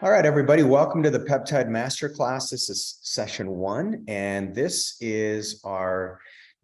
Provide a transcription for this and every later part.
All right, everybody, welcome to the Peptide Masterclass. This is session 1, and this is our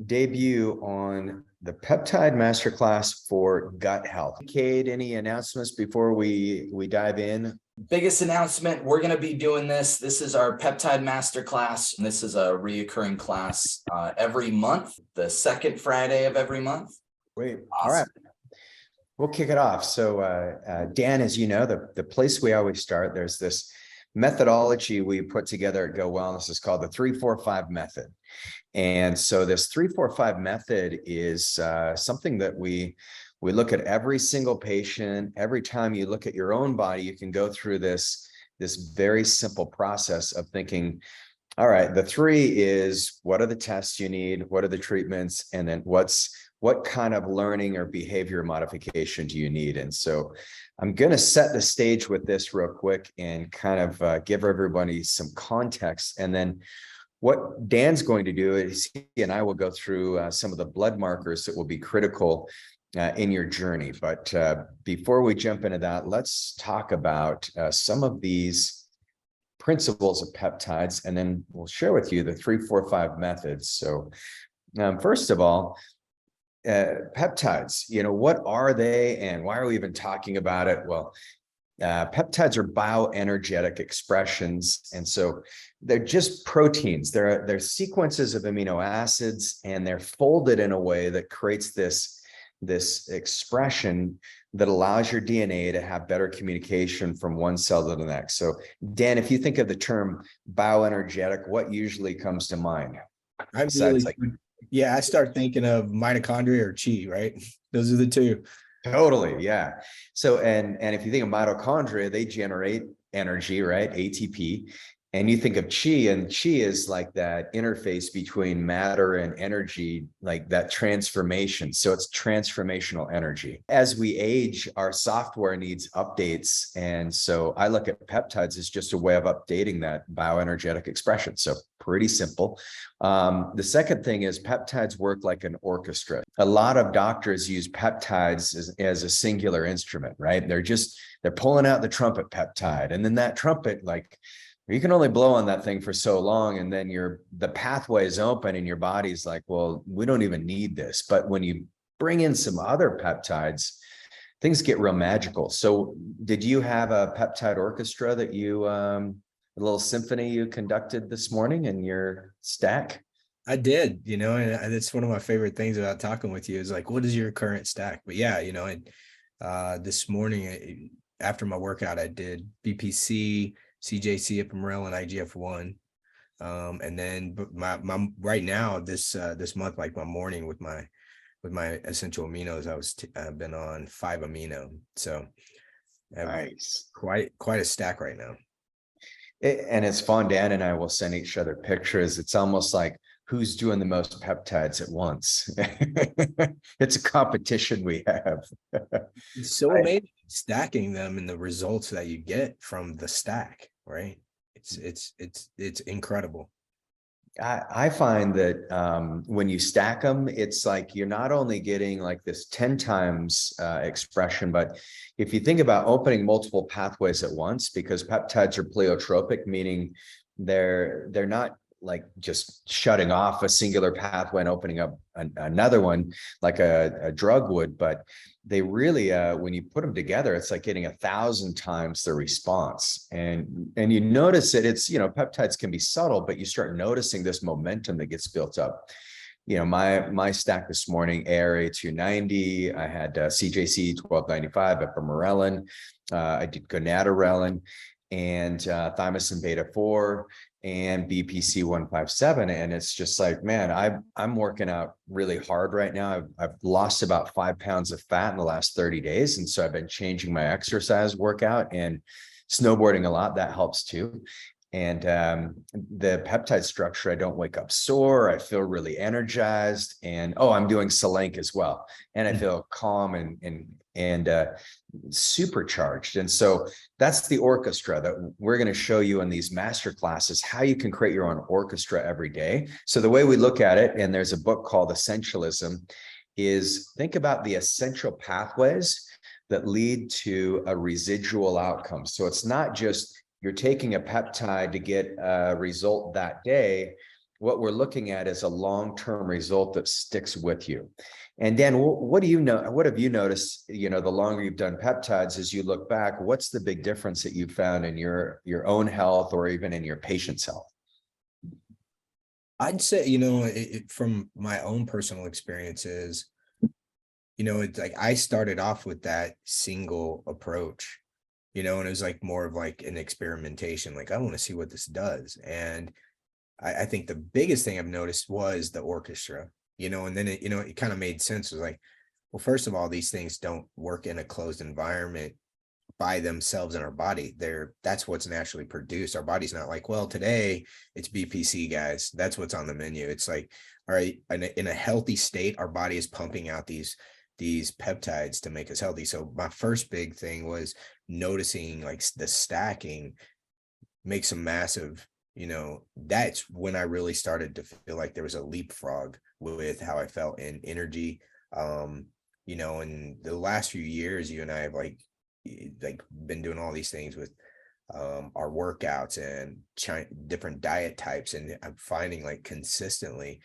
debut on the Peptide Masterclass for gut health. Cade, any announcements before we dive in? Biggest announcement, we're going to be doing this. This is our Peptide Masterclass, and this is a reoccurring class every month, the second Friday of every month. Great. Awesome. All right. We'll kick it off. So, Dan, as you know, the place we always start, there's this methodology we put together at Go Wellness is called the 3-4-5 method. And so this 3-4-5 method is something that we look at every single patient. Every time you look at your own body, you can go through this very simple process of thinking, all right, the 3 is what are the tests you need? What are the treatments? And then what kind of learning or behavior modification do you need? And so I'm going to set the stage with this real quick and kind of give everybody some context. And then what Dan's going to do is he and I will go through some of the blood markers that will be critical in your journey. But before we jump into that, let's talk about some of these principles of peptides, and then we'll share with you the 3-4-5 methods. So first of all, peptides, what are they and why are we even talking about it? Well, peptides are bioenergetic expressions. And so they're just proteins. They're sequences of amino acids, and they're folded in a way that creates this expression that allows your DNA to have better communication from one cell to the next. So Dan, if you think of the term bioenergetic, what usually comes to mind? I start thinking of mitochondria or chi, right? Those are the two. Totally, yeah. So, and if you think of mitochondria, they generate energy, right? ATP. And you think of chi, and chi is like that interface between matter and energy, like that transformation. So it's transformational energy. As we age, our software needs updates. And so I look at peptides as just a way of updating that bioenergetic expression. So pretty simple. The second thing is peptides work like an orchestra. A lot of doctors use peptides as a singular instrument, right? They're pulling out the trumpet peptide, and then that trumpet, like, you can only blow on that thing for so long, and then the pathway is open and your body's like, well, we don't even need this. But when you bring in some other peptides, things get real magical. So did you have a peptide orchestra that a little symphony you conducted this morning in your stack? I did, and it's one of my favorite things about talking with you is like, what is your current stack? But yeah, this morning after my workout, I did BPC, CJC, Ipamorel, and IGF-1. And then my right now this month, like my morning with my essential aminos, I've been on 5 amino. So nice. Quite a stack right now. And it's fun. Dan and I will send each other pictures. It's almost like who's doing the most peptides at once. It's a competition we have. It's so amazing stacking them and the results that you get from the stack, right? It's incredible. I find that when you stack them, it's like you're not only getting like this 10 times expression, but if you think about opening multiple pathways at once, because peptides are pleiotropic, meaning they're not like just shutting off a singular pathway and opening up another one like a drug would, but they really, when you put them together, it's like getting 1,000 times the response. And you notice it, it's, peptides can be subtle, but you start noticing this momentum that gets built up. My stack this morning, ARA 290, I had CJC 1295, epamorelin, I did gonadorelin, and thymosin beta 4 and BPC 157. And it's just like, man, I'm working out really hard right now. I've lost about 5 pounds of fat in the last 30 days. And so I've been changing my exercise workout and snowboarding a lot. That helps too. And the peptide structure, I don't wake up sore. I feel really energized. And I'm doing Selenk as well. And I feel calm and supercharged. And so that's the orchestra that we're going to show you in these master classes, how you can create your own orchestra every day. So the way we look at it, and there's a book called Essentialism, is think about the essential pathways that lead to a residual outcome. So it's not just you're taking a peptide to get a result that day, what we're looking at is a long-term result that sticks with you. And Dan, what do you know? What have you noticed? The longer you've done peptides, as you look back, what's the big difference that you found in your own health or even in your patient's health? I'd say, from my own personal experiences, it's like I started off with that single approach, and it was like more of like an experimentation. Like, I want to see what this does. And I think the biggest thing I've noticed was the orchestra, and then it kind of made sense. It was like, well, first of all, these things don't work in a closed environment by themselves in our body. That's what's naturally produced. Our body's not like, well, today it's BPC, guys. That's what's on the menu. It's like, all right, in a healthy state, our body is pumping out these peptides to make us healthy. So my first big thing was noticing like the stacking makes a massive, that's when I really started to feel like there was a leapfrog with how I felt in energy. And the last few years, you and I have like been doing all these things with our workouts and different diet types. And I'm finding like consistently,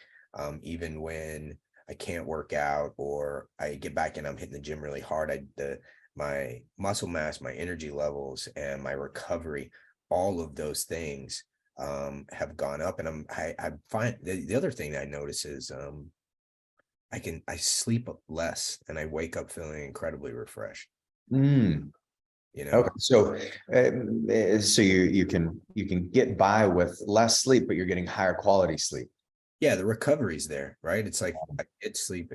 even when I can't work out or I get back and I'm hitting the gym really hard, my muscle mass, my energy levels, and my recovery, all of those things have gone up. And I find the other thing that I notice is I sleep less and I wake up feeling incredibly refreshed. Okay, so you can get by with less sleep, but you're getting higher quality sleep. Yeah, the recovery's there, right? It's like it's sleep,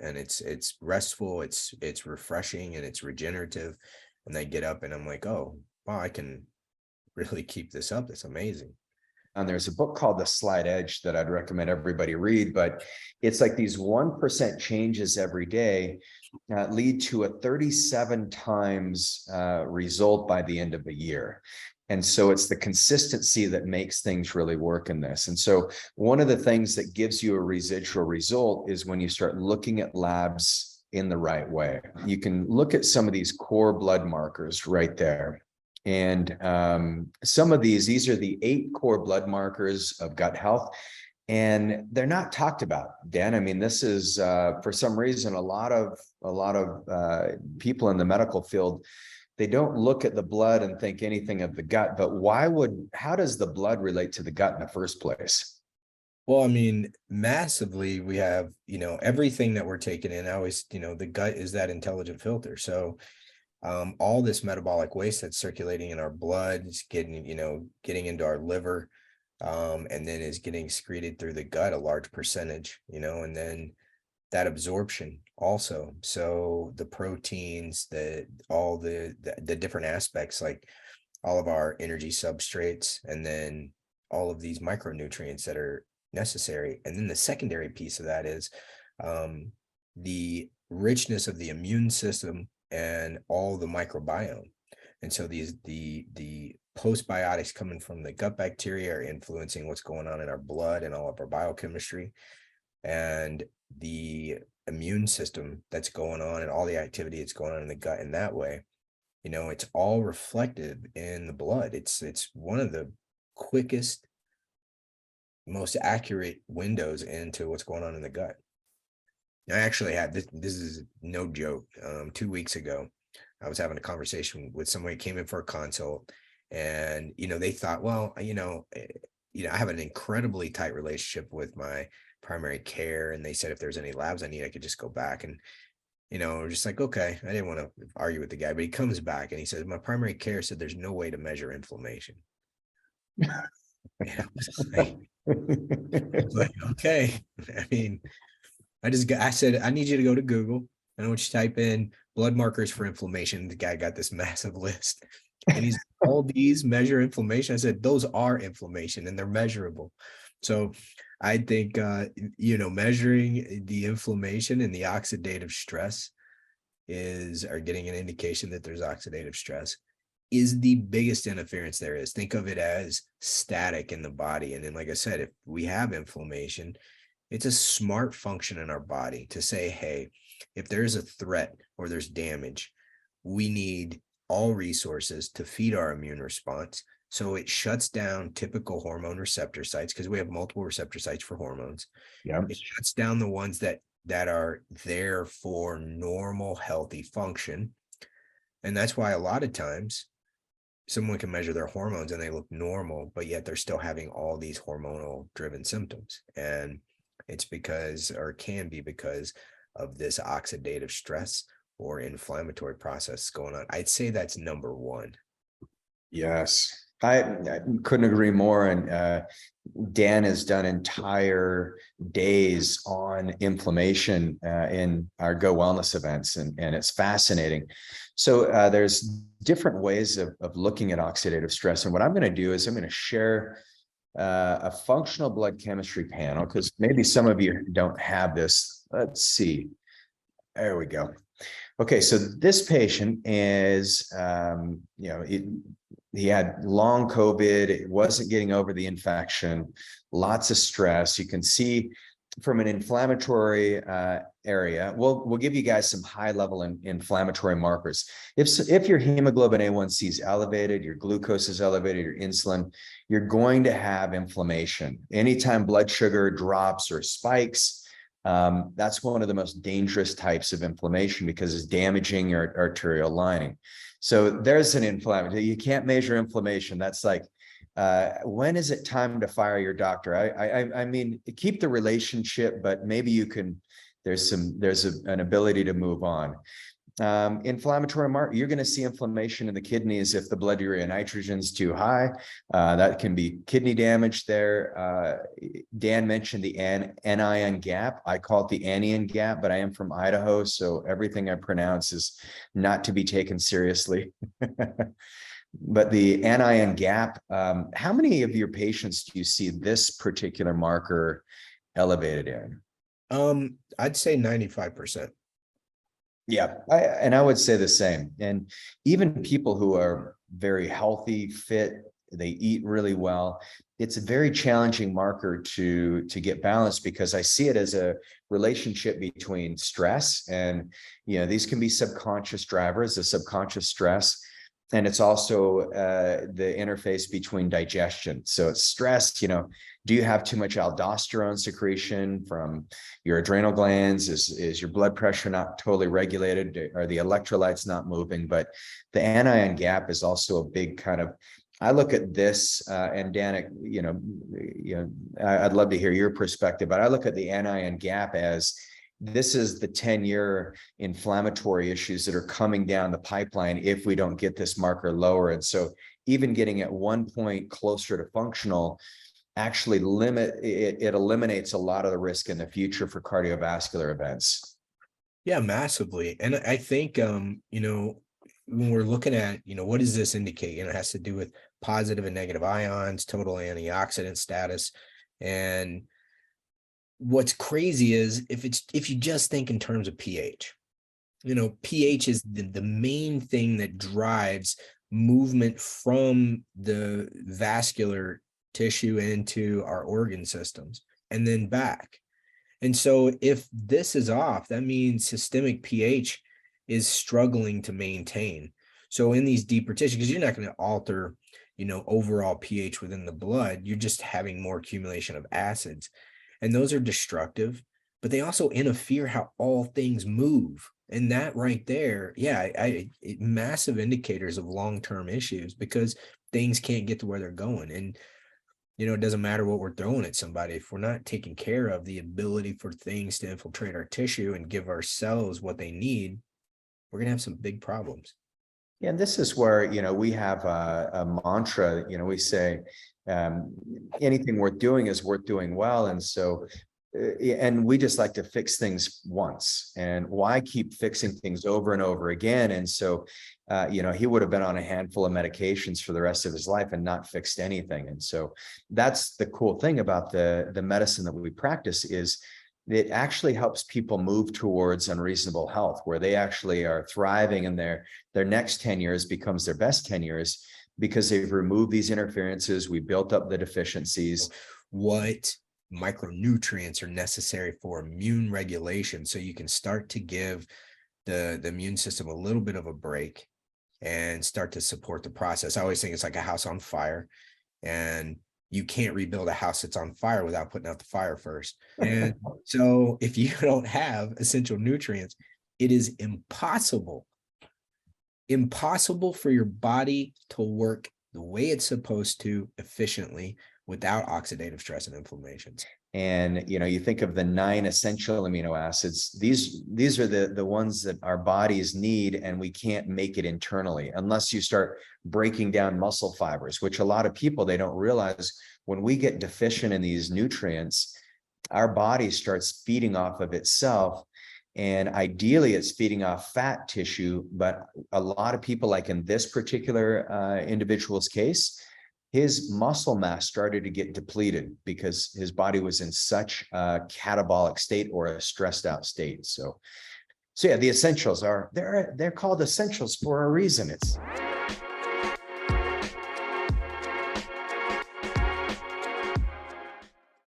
and it's restful, it's refreshing, and it's regenerative. And I get up and I'm like, oh wow, I can really keep this up. That's amazing. And there's a book called The Slight Edge that I'd recommend everybody read, but it's like these 1% changes every day lead to a 37 times result by the end of the year. And so it's the consistency that makes things really work in this. And so one of the things that gives you a residual result is when you start looking at labs in the right way. You can look at some of these core blood markers right there. And some of these are the 8 core blood markers of gut health. And they're not talked about, Dan. I mean, this is for some reason, a lot of people in the medical field, they don't look at the blood and think anything of the gut. But how does the blood relate to the gut in the first place? Well, I mean, massively, we have, everything that we're taking in. I always, the gut is that intelligent filter. So all this metabolic waste that's circulating in our blood is getting into our liver, and then is getting excreted through the gut, a large percentage, and then that absorption also. So the proteins, all the different aspects, like all of our energy substrates, and then all of these micronutrients that are necessary. And then the secondary piece of that is the richness of the immune system and all the microbiome. And so the postbiotics coming from the gut bacteria are influencing what's going on in our blood and all of our biochemistry, and the immune system that's going on and all the activity that's going on in the gut in that way. It's all reflected in the blood. It's one of the quickest, most accurate windows into what's going on in the gut. I actually had this is no joke. 2 weeks ago, I was having a conversation with somebody who came in for a consult, and they thought, well, I have an incredibly tight relationship with my primary care, and they said if there's any labs I need, I could just go back. And we're just like, okay. I didn't want to argue with the guy, but he comes back and he says, my primary care said there's no way to measure inflammation. I was like, okay. I mean, I said, I need you to go to Google. I want you to type in blood markers for inflammation. The guy got this massive list, and he's all these measure inflammation. I said, those are inflammation and they're measurable. So I think, measuring the inflammation and the oxidative stress are getting an indication that there's oxidative stress is the biggest interference there is. Think of it as static in the body. And then, like I said, if we have inflammation, it's a smart function in our body to say, hey, if there's a threat or there's damage, we need all resources to feed our immune response. So it shuts down typical hormone receptor sites, because we have multiple receptor sites for hormones. Yeah. It shuts down the ones that are there for normal, healthy function. And that's why a lot of times someone can measure their hormones and they look normal, but yet they're still having all these hormonal driven symptoms. And it's because, or can be because of this oxidative stress or inflammatory process going on. I'd say that's number one. Yes, I couldn't agree more. And Dan has done entire days on inflammation in our Go Wellness events, and it's fascinating. So there's different ways of looking at oxidative stress. And what I'm going to do is I'm going to share a functional blood chemistry panel, because maybe some of you don't have this. Let's see. There we go. Okay, so this patient is, he had long COVID. It wasn't getting over the infection, lots of stress. You can see from an inflammatory area. We'll give you guys some high level inflammatory markers. If your hemoglobin A1C is elevated, your glucose is elevated, your insulin, you're going to have inflammation. Anytime blood sugar drops or spikes, that's one of the most dangerous types of inflammation, because it's damaging your arterial lining. So there's an inflammation. You can't measure inflammation. That's like, when is it time to fire your doctor? I mean, keep the relationship, but maybe you can, there's an ability to move on. Inflammatory marker, you're going to see inflammation in the kidneys if the blood urea nitrogen is too high. That can be kidney damage there. Dan mentioned the anion gap. I call it the anion gap, but I am from Idaho, so everything I pronounce is not to be taken seriously. But the anion gap, how many of your patients do you see this particular marker elevated in? I'd say 95%. Yeah, I would say the same. And even people who are very healthy, fit, they eat really well, it's a very challenging marker to get balanced, because I see it as a relationship between stress and, these can be subconscious drivers, the subconscious stress. And it's also the interface between digestion. So it's stress, do you have too much aldosterone secretion from your adrenal glands? Is your blood pressure not totally regulated? Are the electrolytes not moving? But the anion gap is also a big kind of, I look at this, and Danik, I'd love to hear your perspective, but I look at the anion gap as, this is the 10-year inflammatory issues that are coming down the pipeline if we don't get this marker lower. And so even getting at one point closer to functional actually it eliminates a lot of the risk in the future for cardiovascular events. Yeah, massively. And I think, when we're looking at, what does this indicate? It has to do with positive and negative ions, total antioxidant status. And what's crazy is if you just think in terms of pH, pH is the main thing that drives movement from the vascular tissue into our organ systems and then back. And so if this is off, that means systemic pH is struggling to maintain. So in these deeper tissues, because you're not going to alter, overall pH within the blood, you're just having more accumulation of acids. And those are destructive, but they also interfere how all things move. And that right there, massive indicators of long-term issues, because things can't get to where they're going. And, it doesn't matter what we're throwing at somebody. If we're not taking care of the ability for things to infiltrate our tissue and give our cells what they need, we're going to have some big problems. Yeah, and this is where, we have a mantra, we say, anything worth doing is worth doing well. And so, and we just like to fix things once, and why keep fixing things over and over again? And so, he would have been on a handful of medications for the rest of his life and not fixed anything. And so that's the cool thing about the medicine that we practice, is it actually helps people move towards unreasonable health, where they actually are thriving, and their next 10 years becomes their best 10 years, because they've removed these interferences. We built up the deficiencies. What micronutrients are necessary for immune regulation, so you can start to give the immune system a little bit of a break. and start to support the process. I always think it's like a house on fire, and you can't rebuild a house that's on fire without putting out the fire first. And so if you don't have essential nutrients, it is impossible for your body to work the way it's supposed to efficiently without oxidative stress and inflammation. And, you think of the 9 essential amino acids. These are the ones that our bodies need, and we can't make it internally unless you start breaking down muscle fibers, which a lot of people, they don't realize when we get deficient in these nutrients, our body starts feeding off of itself. And ideally, it's feeding off fat tissue. But a lot of people, like in this particular individual's case, his muscle mass started to get depleted because his body was in such a catabolic state or a stressed out state. So yeah, the essentials they're called essentials for a reason.